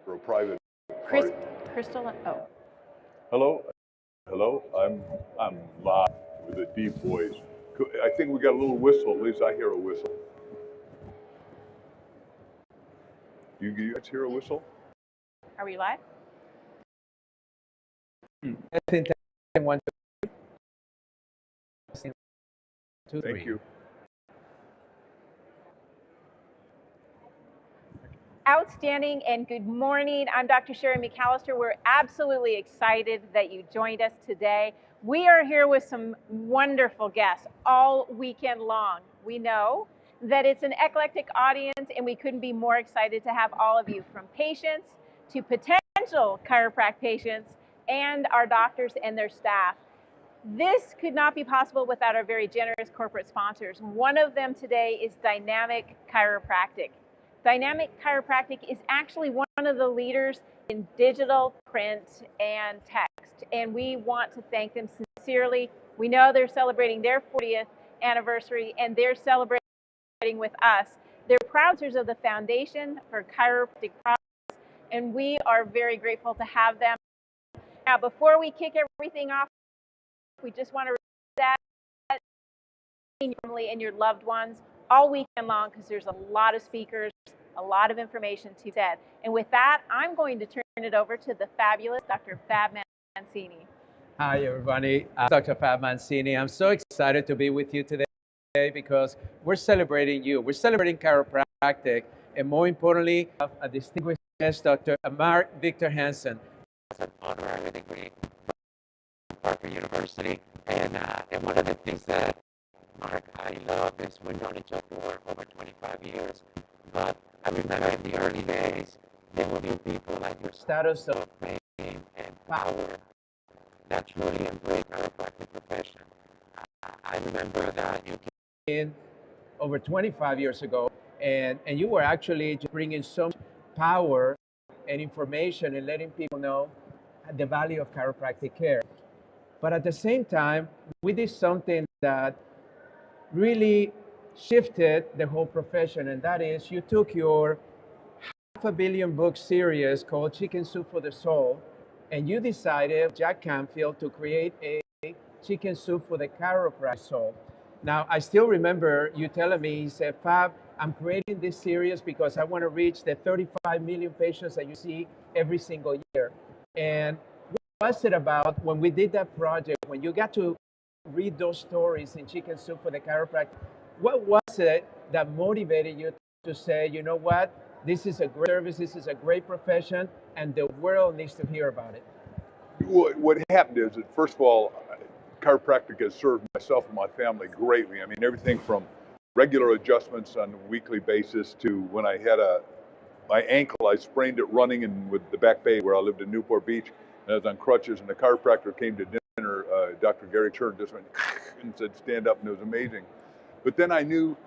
for a private Chris, party. Crystal, oh. Hello, hello. I'm live with a deep voice. I think we got a little whistle. At least I hear a whistle. Do you guys hear a whistle? Are we live? I think that 1, 2, 3. Thank you. Outstanding and good morning. I'm Dr. Sherry McAllister. We're absolutely excited that you joined us today. We are here with some wonderful guests all weekend long. We know that it's an eclectic audience and we couldn't be more excited to have all of you, from patients to potential chiropractic patients and our doctors and their staff. This could not be possible without our very generous corporate sponsors. One of them today is Dynamic Chiropractic. Dynamic Chiropractic is actually one of the leaders in digital, print, and text, and we want to thank them sincerely. We know they're celebrating their 40th anniversary, and they're celebrating with us. They're proud sponsors of the Foundation for Chiropractic Products, and we are very grateful to have them. Now, before we kick everything off, we just want to remind that your family and your loved ones all weekend long, because there's a lot of speakers, a lot of information to be said. And with that, I'm going to turn it over to the fabulous Dr. Fab Mancini. Hi, everybody. Dr. Fab Mancini. I'm so excited to be with you today because we're celebrating you. We're celebrating chiropractic, and more importantly, a distinguished guest, Dr. Mark Victor Hansen. It's an honorary degree from Parker University, and one of the things that Mark, I love is we've known each other for over 25 years, but I remember in the early days, there would be people like your status of fame and power that truly embrace the chiropractic profession. I remember that you came in over 25 years ago, and you were actually just bringing so much power and information and letting people know the value of chiropractic care. But at the same time, we did something that really shifted the whole profession, and that is you took your 500 million book series called Chicken Soup for the Soul, and you decided, Jack Canfield, to create a Chicken Soup for the Chiropractic Soul. Now, I still remember you telling me, he said, Fab, I'm creating this series because I want to reach the 35 million patients that you see every single year. And what was it about when we did that project, when you got to read those stories in Chicken Soup for the Chiropractic, what was it that motivated you to say, you know what, this is a great service, this is a great profession, and the world needs to hear about it? What happened is that, first of all, chiropractic has served myself and my family greatly. I mean, everything from regular adjustments on a weekly basis to when I had my ankle, I sprained it running and with the Back Bay where I lived in Newport Beach, and I was on crutches, and the chiropractor came to dinner, Dr. Gary Chern, just went and said, stand up, and it was amazing. But then I knew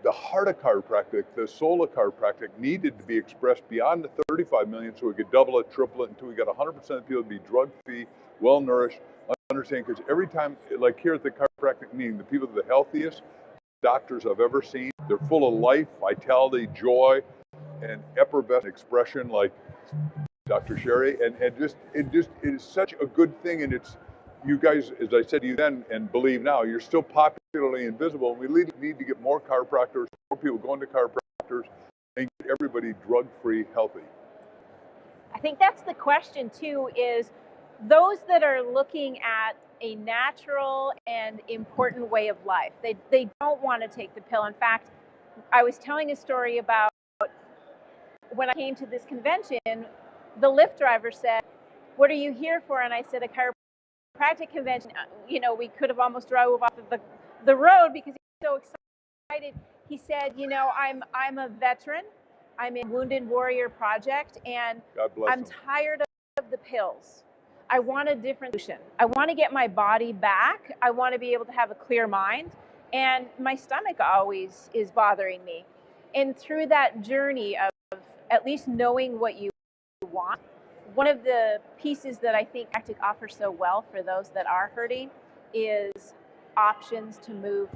the heart of chiropractic, the soul of chiropractic, needed to be expressed beyond the 35 million so we could double it, triple it, until we got 100% of people to be drug-free, well-nourished, understand, because every time, like here at the chiropractic meeting, the people are the healthiest doctors I've ever seen. They're full of life, vitality, joy, and effervescent expression like Dr. Sherry, and it is such a good thing, and it's, you guys, as I said to you then and believe now, you're still popularly invisible, and we need to get more chiropractors, more people going to chiropractors, and get everybody drug-free, healthy. I think that's the question too, is those that are looking at a natural and important way of life. They don't want to take the pill. In fact, I was telling a story about when I came to this convention, the Lyft driver said, what are you here for? And I said, a chiropractic convention. You know, we could have almost drove off of the road because he was so excited. He said, you know, I'm a veteran. I'm in Wounded Warrior Project, and I'm tired of the pills. I want a different solution. I want to get my body back. I want to be able to have a clear mind. And my stomach always is bothering me. And through that journey of at least knowing what you want, one of the pieces that I think chiropractic offers so well for those that are hurting is options to move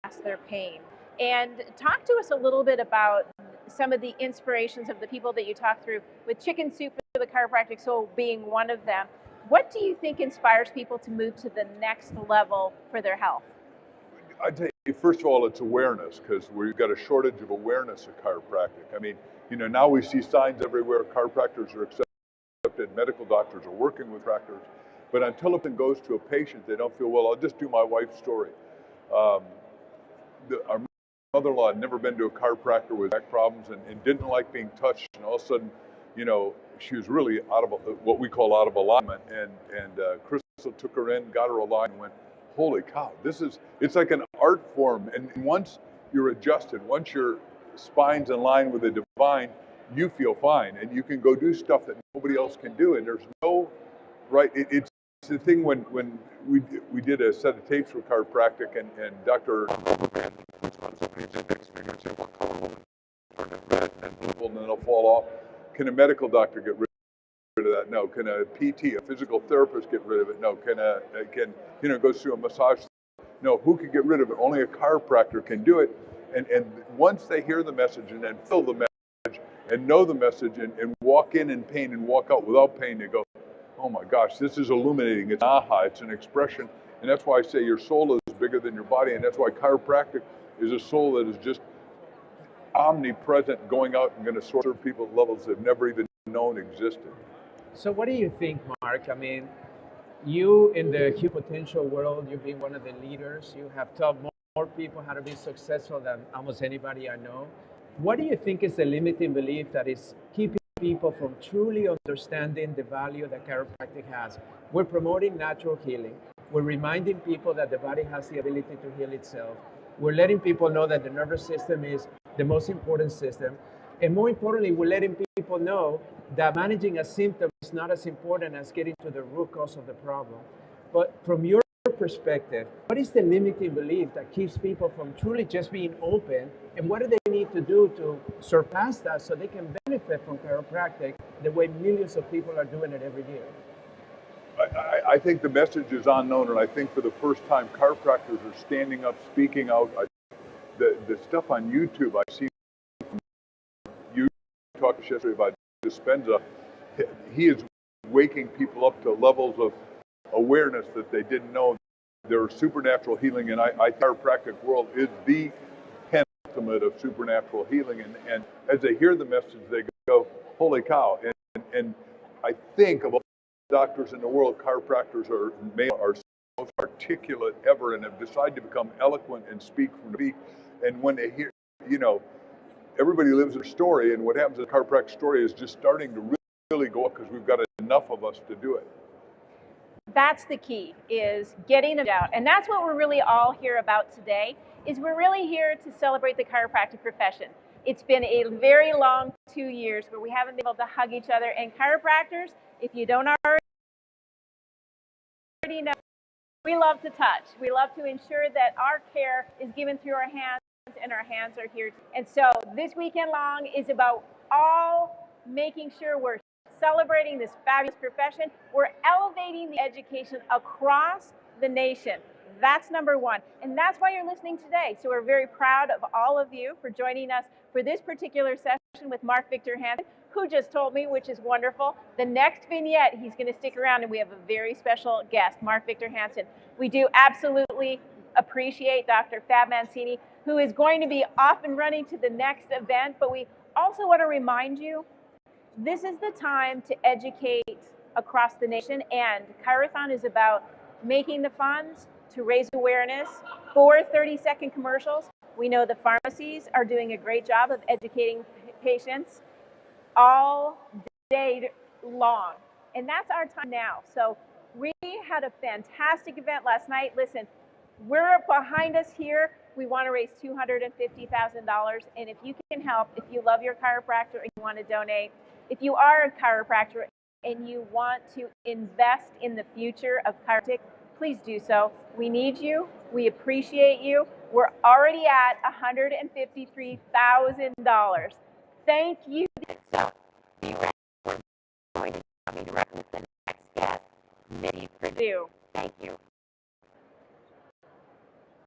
past their pain. And talk to us a little bit about some of the inspirations of the people that you talk through, with Chicken Soup for the Chiropractic Soul being one of them. What do you think inspires people to move to the next level for their health? I'd tell you, first of all, it's awareness, because we've got a shortage of awareness of chiropractic. I mean, now we see signs everywhere. Chiropractors are accepted, medical doctors are working with chiropractors, but until it goes to a patient, they don't feel, well, I'll just do my wife's story. Our mother-in-law had never been to a chiropractor with back problems and didn't like being touched, and all of a sudden, she was really out of what we call out of alignment, and Crystal took her in, got her aligned, and went, holy cow, it's like an art form. And once you're adjusted, once your spine's in line with the divine, you feel fine, and you can go do stuff that nobody else can do. And there's no right. It's the thing when we did a set of tapes for chiropractic, and Dr. and then they'll fall off. Can a medical doctor get rid of that? No. Can a PT, a physical therapist, get rid of it? No. Can goes through a massage? No. Who can get rid of it? Only a chiropractor can do it. And once they hear the message and then feel the message and know the message and walk in pain and walk out without pain, they go, oh my gosh, this is illuminating. It's aha, it's an expression. And that's why I say your soul is bigger than your body, and that's why chiropractic is a soul that is just omnipresent, going out and going to serve people at levels they've never even known existed. So what do you think, Mark? I mean, you in the human potential world, you've been one of the leaders. You have taught more people how to be successful than almost anybody I know. What do you think is the limiting belief that is keeping people from truly understanding the value that chiropractic has? We're promoting natural healing. We're reminding people that the body has the ability to heal itself. We're letting people know that the nervous system is the most important system. And more importantly, we're letting people know that managing a symptom is not as important as getting to the root cause of the problem. But from your perspective, what is the limiting belief that keeps people from truly just being open? And what do they need to do to surpass that so they can benefit from chiropractic the way millions of people are doing it every year? I think the message is unknown, and I think for the first time, chiropractors are standing up, speaking out. The stuff on YouTube I see, you talked yesterday about Dispenza, he is waking people up to levels of awareness that they didn't know. There is supernatural healing, and chiropractic world is the penultimate of supernatural healing. And as they hear the message, they go, holy cow. And I think of all doctors in the world, chiropractors are most articulate ever, and have decided to become eloquent and speak from the beat. And when they hear, everybody lives their story, and what happens in the chiropractic story is just starting to really go up, because we've got enough of us to do it. That's the key, is getting them out. And that's what we're really all here about today, is we're really here to celebrate the chiropractic profession. It's been a very long 2 years where we haven't been able to hug each other. And chiropractors, if you don't already know, we love to touch. We love to ensure that our care is given through our hands, and our hands are here. And so this weekend long is about all making sure we're celebrating this fabulous profession. We're elevating the education across the nation. That's number one. And that's why you're listening today. So we're very proud of all of you for joining us for this particular session with Mark Victor Hansen, who just told me, which is wonderful, the next vignette, he's going to stick around, and we have a very special guest, Mark Victor Hansen. We do absolutely appreciate Dr. Fab Mancini, who is going to be off and running to the next event. But we also want to remind you, this is the time to educate across the nation, and ChiroThon is about making the funds to raise awareness for 30-second commercials. We know the pharmacies are doing a great job of educating patients all day long, and that's our time now. So we had a fantastic event last night. Listen, we're behind us here. We want to raise $250,000, and if you can help, if you love your chiropractor and you want to donate, if you are a chiropractor and you want to invest in the future of chiropractic, please do so. We need you. We appreciate you. We're already at $153,000. Thank you. So, be ready. We're going to be directly with the next guest, Thank you.